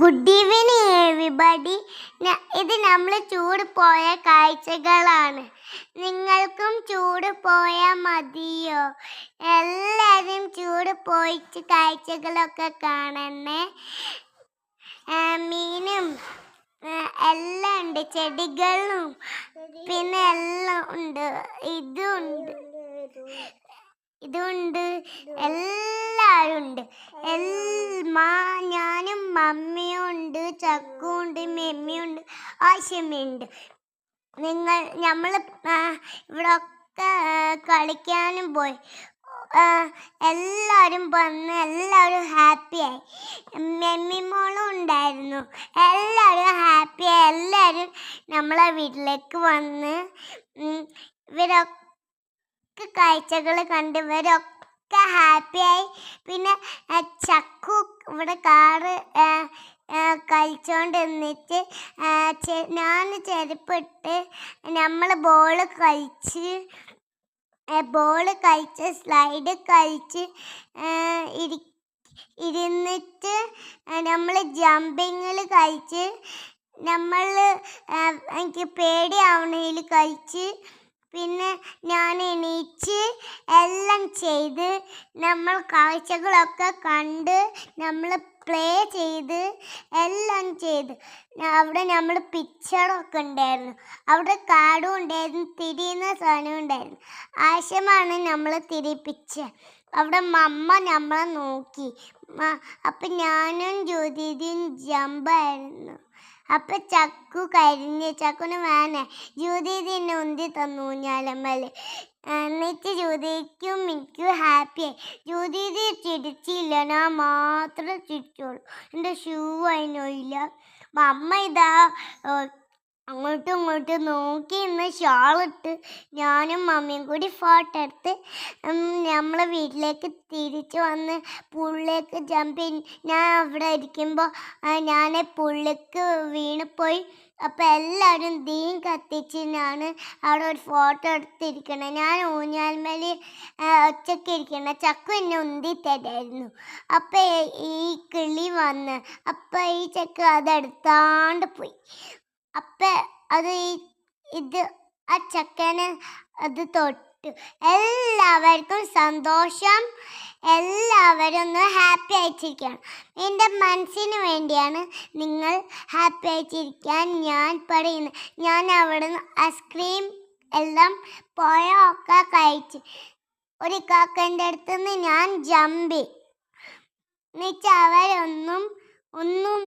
Good evening everybody. ഇത് നമ്മൾ ചൂട് പോയ കാഴ്ചകളാണ്. നിങ്ങൾക്കും ചൂട് പോയാൽ മതിയോ? എല്ലാവരും ചൂട് പോയിട്ട് കാഴ്ചകളൊക്കെ കാണണേ. മീനും എല്ലാം ഉണ്ട്, ചെടികളും പിന്നെ എല്ലാം ഉണ്ട്. ഇതുണ്ട്, എല്ലാവരും ഉണ്ട്. ഞാനും മമ്മിയും ഉണ്ട്, ചക്കുണ്ട്, മെമ്മിയുണ്ട്, ആശമ്മയുണ്ട്. നമ്മൾ ഇവിടെ ഒക്കെ കളിക്കാനും പോയി. എല്ലാവരും വന്ന് എല്ലാവരും ഹാപ്പിയായി. മെമ്മിമോളും ഉണ്ടായിരുന്നു. എല്ലാവരും ഹാപ്പിയായി. എല്ലാവരും നമ്മളെ വീട്ടിലേക്ക് വന്ന് ഇവരൊക്കെ കാഴ്ചകൾ കണ്ട് ഇവരൊക്കെ ഹാപ്പിയായി. പിന്നെ ചക്കു ഇവിടെ കാറ് കളിച്ചോണ്ട് നിന്നിട്ട് ഞാൻ ചെരുപ്പിട്ട് നമ്മൾ ബോള് കളിച്ച് സ്ലൈഡ് കളിച്ച് ഇരുന്നിട്ട് നമ്മൾ ജമ്പിങ്ങിൽ കളിച്ച് എനിക്ക് പേടിയാവണയിൽ കളിച്ച് പിന്നെ ഞാൻ എണീച്ച് എല്ലാം ചെയ്ത് നമ്മൾ കാഴ്ചകളൊക്കെ കണ്ട് നമ്മൾ പ്ലേ ചെയ്ത് എല്ലാം ചെയ്ത് അവിടെ നമ്മൾ പിക്ചറൊക്കെ ഉണ്ടായിരുന്നു. അവിടെ കാടും ഉണ്ടായിരുന്നു, തിരിയുന്ന സാധനവും ഉണ്ടായിരുന്നു. ആശമാണ് നമ്മൾ തിരിപ്പിച്ച. അവിടെ മമ്മ നമ്മളെ നോക്കി. അപ്പം ഞാനും ജ്യോതിയും ജമ്പായിരുന്നു. അപ്പം ചക്കു ചക്കുന് വേണേ ജ്യോതിനെ ഉന്തി തന്നു ഊഞ്ഞാലമ്മല്. എന്നിട്ട് ജ്യോതിക്കും എനിക്കും ഹാപ്പിയായി. ജ്യോതി ചിരിച്ചില്ല, ഞാൻ മാത്രം ചിരിച്ചോളൂ. എൻ്റെ ഷൂ അതിനില്ല. അമ്മ ഇതാ അങ്ങോട്ടും ഇങ്ങോട്ടും നോക്കി ഇന്ന് ഷാളിട്ട് ഞാനും മമ്മിയും കൂടി ഫോട്ടോ എടുത്ത് നമ്മളെ വീട്ടിലേക്ക് തിരിച്ചു വന്ന് പുള്ളിലേക്ക് ജമ്പ് ചെയ്ത് ഞാൻ അവിടെ ഇരിക്കുമ്പോൾ ഞാൻ പുള്ളിക്ക് വീണിപ്പോയി. അപ്പോൾ എല്ലാവരും തീം കത്തിച്ചിട്ടാണ് അവിടെ ഒരു ഫോട്ടോ എടുത്തിരിക്കണേ. ഞാൻ ഊഞ്ഞാൽമേൽ ഒറ്റയ്ക്ക് ഇരിക്കണേ. ചക്കു എന്നെ ഉന്തി തരായിരുന്നു. അപ്പം ഈ കിളി വന്ന് അപ്പം ഈ ചക്ക അതെടുത്താണ്ട് പോയി. അപ്പം ആ ചക്കനെ അത് തൊട്ടു. എല്ലാവർക്കും സന്തോഷം. എല്ലാവരും ഒന്ന് ഹാപ്പി ആയിട്ടിരിക്കണം. എൻ്റെ മനസ്സിന് വേണ്ടിയാണ് നിങ്ങൾ ഹാപ്പി ആയിട്ടിരിക്കാൻ ഞാൻ പറയുന്നത്. ഞാൻ അവിടെ നിന്ന് ഐസ്ക്രീം എല്ലാം ഒക്കെ കഴിച്ച് ഒരു കാക്കൻ്റെ അടുത്തുനിന്ന് ഞാൻ ജമ്പ് എന്നുവെച്ചാൽ അവരൊന്നും